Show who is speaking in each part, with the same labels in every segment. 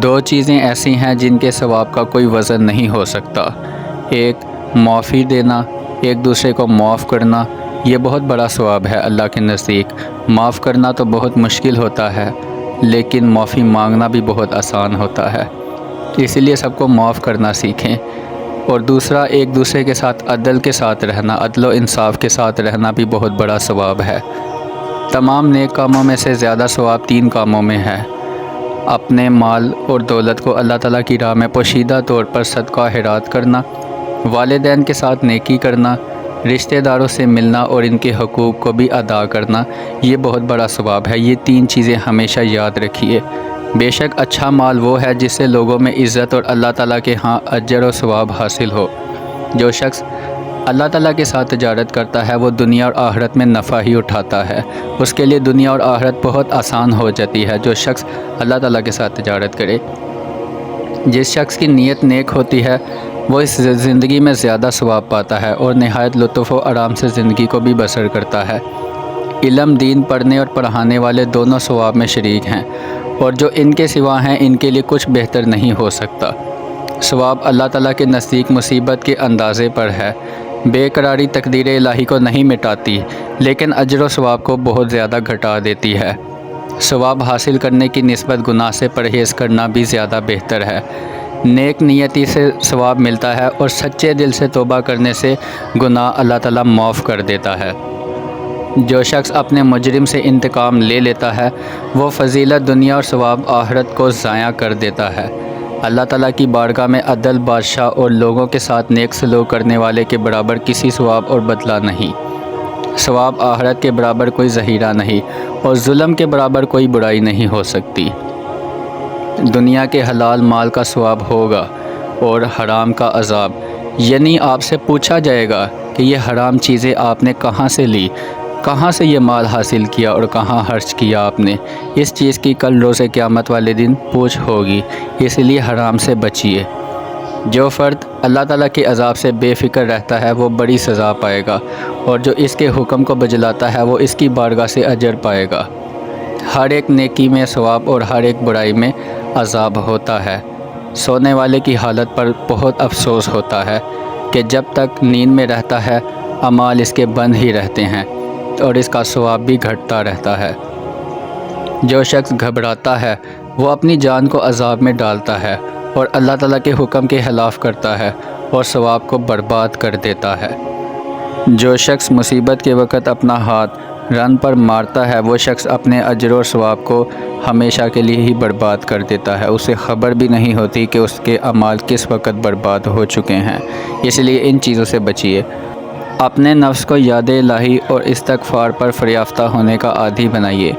Speaker 1: دو چیزیں ایسی ہیں جن کے ثواب کا کوئی وزن نہیں ہو سکتا۔ ایک معافی دینا، ایک دوسرے کو معاف کرنا، یہ بہت بڑا ثواب ہے اللہ کے نزدیک۔ معاف کرنا تو بہت مشکل ہوتا ہے، لیکن معافی مانگنا بھی بہت آسان ہوتا ہے، اسی لیے سب کو معاف کرنا سیکھیں۔ اور دوسرا، ایک دوسرے کے ساتھ عدل کے ساتھ رہنا، عدل و انصاف کے ساتھ رہنا بھی بہت بڑا ثواب ہے۔ تمام نیک کاموں میں سے زیادہ ثواب 3 کاموں میں ہے: اپنے مال اور دولت کو اللہ تعالیٰ کی راہ میں پوشیدہ طور پر صدقہ خیرات کرنا، والدین کے ساتھ نیکی کرنا، رشتہ داروں سے ملنا اور ان کے حقوق کو بھی ادا کرنا، یہ بہت بڑا ثواب ہے۔ یہ 3 چیزیں ہمیشہ یاد رکھیے۔ بے شک اچھا مال وہ ہے جس سے لوگوں میں عزت اور اللہ تعالیٰ کے ہاں اجر و ثواب حاصل ہو۔ جو شخص اللہ تعالیٰ کے ساتھ تجارت کرتا ہے وہ دنیا اور آخرت میں نفع ہی اٹھاتا ہے، اس کے لیے دنیا اور آخرت بہت آسان ہو جاتی ہے جو شخص اللہ تعالیٰ کے ساتھ تجارت کرے۔ جس شخص کی نیت نیک ہوتی ہے وہ اس زندگی میں زیادہ ثواب پاتا ہے اور نہایت لطف و آرام سے زندگی کو بھی بسر کرتا ہے۔ علم، دین پڑھنے اور پڑھانے والے دونوں ثواب میں شریک ہیں، اور جو ان کے سوا ہیں ان کے لیے کچھ بہتر نہیں ہو سکتا۔ ثواب اللہ تعالیٰ کے نزدیک مصیبت کے اندازے پر ہے۔ بے قراری تقدیر الہی کو نہیں مٹاتی، لیکن اجر و ثواب کو بہت زیادہ گھٹا دیتی ہے۔ ثواب حاصل کرنے کی نسبت گناہ سے پرہیز کرنا بھی زیادہ بہتر ہے۔ نیک نیتی سے ثواب ملتا ہے اور سچے دل سے توبہ کرنے سے گناہ اللہ تعالیٰ معاف کر دیتا ہے۔ جو شخص اپنے مجرم سے انتقام لے لیتا ہے وہ فضیلت دنیا اور ثواب آخرت کو ضائع کر دیتا ہے۔ اللہ تعالیٰ کی بارگاہ میں عدل، بادشاہ اور لوگوں کے ساتھ نیک سلوک کرنے والے کے برابر کسی ثواب اور بدلہ نہیں۔ ثواب آخرت کے برابر کوئی ذخیرہ نہیں، اور ظلم کے برابر کوئی برائی نہیں ہو سکتی۔ دنیا کے حلال مال کا ثواب ہوگا اور حرام کا عذاب، یعنی آپ سے پوچھا جائے گا کہ یہ حرام چیزیں آپ نے کہاں سے لی، کہاں سے یہ مال حاصل کیا اور کہاں خرچ کیا آپ نے۔ اس چیز کی کل روز قیامت والے دن پوچھ ہوگی، اس لیے حرام سے بچیے۔ جو فرد اللہ تعالیٰ کے عذاب سے بے فکر رہتا ہے وہ بڑی سزا پائے گا، اور جو اس کے حکم کو بجلاتا ہے وہ اس کی بارگاہ سے اجر پائے گا۔ ہر ایک نیکی میں ثواب اور ہر ایک برائی میں عذاب ہوتا ہے۔ سونے والے کی حالت پر بہت افسوس ہوتا ہے کہ جب تک نیند میں رہتا ہے اعمال اس کے بند ہی رہتے ہیں اور اس کا ثواب بھی گھٹتا رہتا ہے۔ جو شخص گھبراتا ہے وہ اپنی جان کو عذاب میں ڈالتا ہے اور اللہ تعالیٰ کے حکم کے خلاف کرتا ہے اور ثواب کو برباد کر دیتا ہے۔ جو شخص مصیبت کے وقت اپنا ہاتھ رن پر مارتا ہے وہ شخص اپنے اجر و ثواب کو ہمیشہ کے لیے ہی برباد کر دیتا ہے۔ اسے خبر بھی نہیں ہوتی کہ اس کے اعمال کس وقت برباد ہو چکے ہیں، اس لیے ان چیزوں سے بچیے۔ اپنے نفس کو یاد الہی اور استغفار پر فریافتہ ہونے کا عادی بنائیے،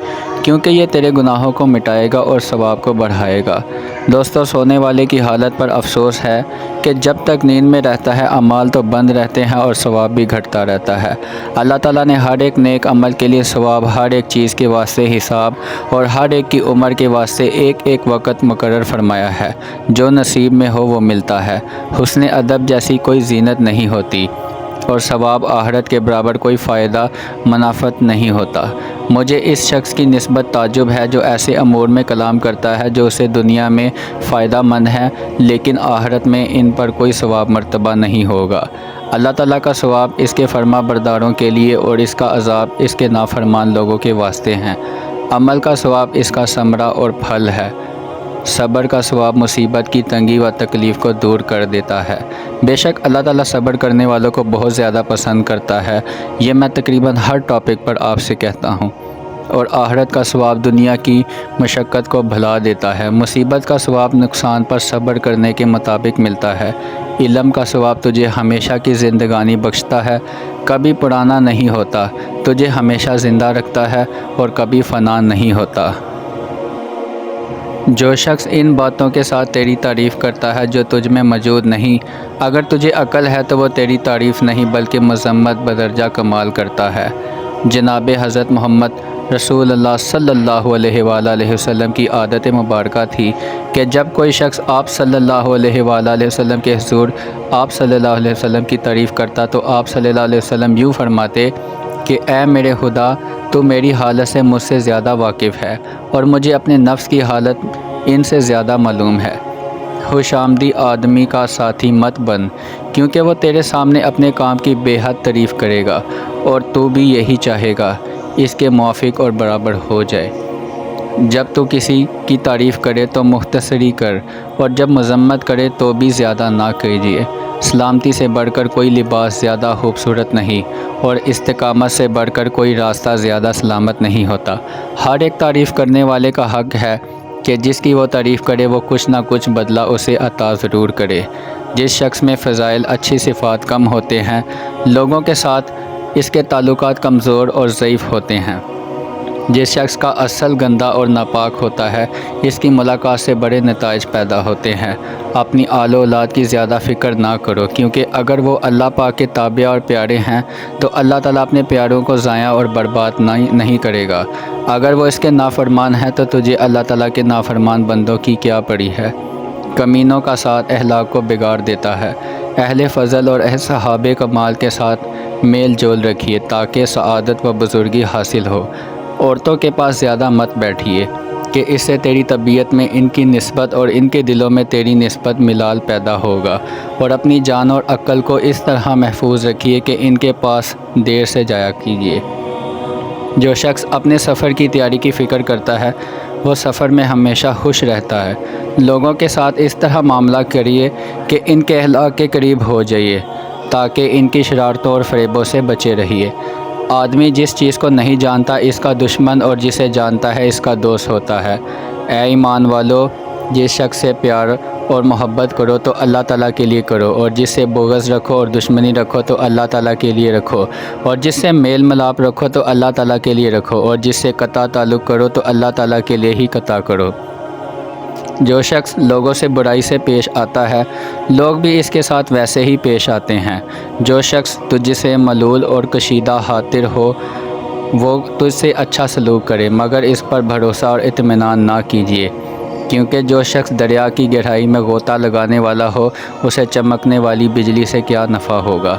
Speaker 1: کیونکہ یہ تیرے گناہوں کو مٹائے گا اور ثواب کو بڑھائے گا۔ دوستو، سونے والے کی حالت پر افسوس ہے کہ جب تک نیند میں رہتا ہے اعمال تو بند رہتے ہیں اور ثواب بھی گھٹتا رہتا ہے۔ اللہ تعالیٰ نے ہر ایک نیک عمل کے لیے ثواب، ہر ایک چیز کے واسطے حساب اور ہر ایک کی عمر کے واسطے ایک ایک وقت مقرر فرمایا ہے۔ جو نصیب میں ہو وہ ملتا ہے۔ حسن ادب جیسی کوئی زینت نہیں ہوتی، اور ثواب آخرت کے برابر کوئی فائدہ منافعت نہیں ہوتا۔ مجھے اس شخص کی نسبت تعجب ہے جو ایسے امور میں کلام کرتا ہے جو اسے دنیا میں فائدہ مند ہے، لیکن آخرت میں ان پر کوئی ثواب مرتبہ نہیں ہوگا۔ اللہ تعالیٰ کا ثواب اس کے فرما برداروں کے لیے اور اس کا عذاب اس کے نافرمان لوگوں کے واسطے ہیں۔ عمل کا ثواب اس کا ثمرہ اور پھل ہے۔ صبر کا ثواب مصیبت کی تنگی و تکلیف کو دور کر دیتا ہے۔ بے شک اللہ تعالیٰ صبر کرنے والوں کو بہت زیادہ پسند کرتا ہے۔ یہ میں تقریباً ہر ٹاپک پر آپ سے کہتا ہوں۔ اور آخرت کا ثواب دنیا کی مشقت کو بھلا دیتا ہے۔ مصیبت کا ثواب نقصان پر صبر کرنے کے مطابق ملتا ہے۔ علم کا ثواب تجھے ہمیشہ کی زندگانی بخشتا ہے، کبھی پرانا نہیں ہوتا، تجھے ہمیشہ زندہ رکھتا ہے اور کبھی فنا نہیں ہوتا۔ جو شخص ان باتوں کے ساتھ تیری تعریف کرتا ہے جو تجھ میں موجود نہیں، اگر تجھے عقل ہے تو وہ تیری تعریف نہیں بلکہ مذمت بدرجہ کمال کرتا ہے۔ جناب حضرت محمد رسول اللہ صلی اللہ علیہ وآلہ وسلم کی عادت مبارکہ تھی کہ جب کوئی شخص آپ صلی اللہ علیہ وآلہ وسلم کے حضور آپ صلی اللہ علیہ وسلم کی تعریف کرتا تو آپ صلی اللہ علیہ وسلم یوں فرماتے کہ اے میرے خدا، تو میری حالت سے مجھ سے زیادہ واقف ہے اور مجھے اپنے نفس کی حالت ان سے زیادہ معلوم ہے۔ خوش آمدی آدمی کا ساتھی مت بن، کیونکہ وہ تیرے سامنے اپنے کام کی بے حد تعریف کرے گا اور تو بھی یہی چاہے گا اس کے موافق اور برابر ہو جائے۔ جب تو کسی کی تعریف کرے تو مختصری کر، اور جب مذمت کرے تو بھی زیادہ نہ کیجیے۔ سلامتی سے بڑھ کر کوئی لباس زیادہ خوبصورت نہیں، اور استقامت سے بڑھ کر کوئی راستہ زیادہ سلامت نہیں ہوتا۔ ہر ایک تعریف کرنے والے کا حق ہے کہ جس کی وہ تعریف کرے وہ کچھ نہ کچھ بدلہ اسے عطا ضرور کرے۔ جس شخص میں فضائل، اچھی صفات کم ہوتے ہیں، لوگوں کے ساتھ اس کے تعلقات کمزور اور ضعیف ہوتے ہیں۔ جس شخص کا اصل گندہ اور ناپاک ہوتا ہے، اس کی ملاقات سے بڑے نتائج پیدا ہوتے ہیں۔ اپنی آل و اولاد کی زیادہ فکر نہ کرو، کیونکہ اگر وہ اللہ پاک کے تابع اور پیارے ہیں تو اللہ تعالیٰ اپنے پیاروں کو ضائع اور برباد نہیں کرے گا۔ اگر وہ اس کے نافرمان ہیں تو تجھے اللہ تعالیٰ کے نافرمان بندوں کی کیا پڑی ہے۔ کمینوں کا ساتھ اخلاق کو بگاڑ دیتا ہے۔ اہل فضل اور صحاب کمال کے ساتھ میل جول رکھیے تاکہ سعادت و بزرگی حاصل ہو۔ عورتوں کے پاس زیادہ مت بیٹھیے کہ اس سے تیری طبیعت میں ان کی نسبت اور ان کے دلوں میں تیری نسبت ملال پیدا ہوگا، اور اپنی جان اور عقل کو اس طرح محفوظ رکھیے کہ ان کے پاس دیر سے جایا کیجیے۔ جو شخص اپنے سفر کی تیاری کی فکر کرتا ہے وہ سفر میں ہمیشہ خوش رہتا ہے۔ لوگوں کے ساتھ اس طرح معاملہ کریے کہ ان کے اخلاق کے قریب ہو جائیے تاکہ ان کی شرارتوں اور فریبوں سے بچے رہیے۔ آدمی جس چیز کو نہیں جانتا اس کا دشمن، اور جسے جانتا ہے اس کا دوست ہوتا ہے۔ اے ایمان والو، جس شخص سے پیار اور محبت کرو تو اللہ تعالیٰ کے لیے کرو، اور جس سے بغض رکھو اور دشمنی رکھو تو اللہ تعالیٰ کے لیے رکھو، اور جس سے میل ملاپ رکھو تو اللہ تعالیٰ کے لیے رکھو، اور جس سے قطع تعلق کرو تو اللہ تعالیٰ کے لیے ہی قطع کرو۔ جو شخص لوگوں سے برائی سے پیش آتا ہے، لوگ بھی اس کے ساتھ ویسے ہی پیش آتے ہیں۔ جو شخص تجھ سے ملول اور کشیدہ خاطر ہو وہ تجھ سے اچھا سلوک کرے، مگر اس پر بھروسہ اور اطمینان نہ کیجیے، کیونکہ جو شخص دریا کی گہرائی میں غوطہ لگانے والا ہو اسے چمکنے والی بجلی سے کیا نفع ہوگا۔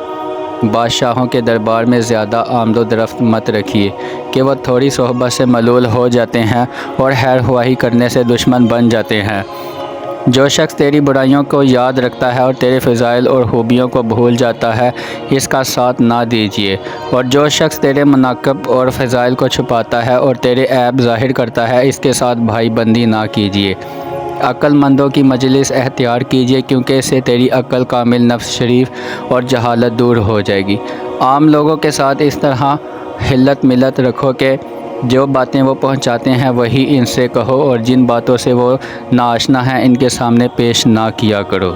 Speaker 1: بادشاہوں کے دربار میں زیادہ آمد و رفت مت رکھیے کہ وہ تھوڑی صحبت سے ملول ہو جاتے ہیں اور خیر خواہی کرنے سے دشمن بن جاتے ہیں۔ جو شخص تیری برائیوں کو یاد رکھتا ہے اور تیرے فضائل اور خوبیوں کو بھول جاتا ہے اس کا ساتھ نہ دیجیے، اور جو شخص تیرے مناقب اور فضائل کو چھپاتا ہے اور تیرے عیب ظاہر کرتا ہے اس کے ساتھ بھائی بندی نہ کیجیے۔ عقل مندوں کی مجلس اختیار کیجیے، کیونکہ اس سے تیری عقل کامل، نفس شریف اور جہالت دور ہو جائے گی۔ عام لوگوں کے ساتھ اس طرح حلت ملت رکھو کہ جو باتیں وہ پہنچاتے ہیں وہی ان سے کہو، اور جن باتوں سے وہ ناآشنا ہیں ان کے سامنے پیش نہ کیا کرو۔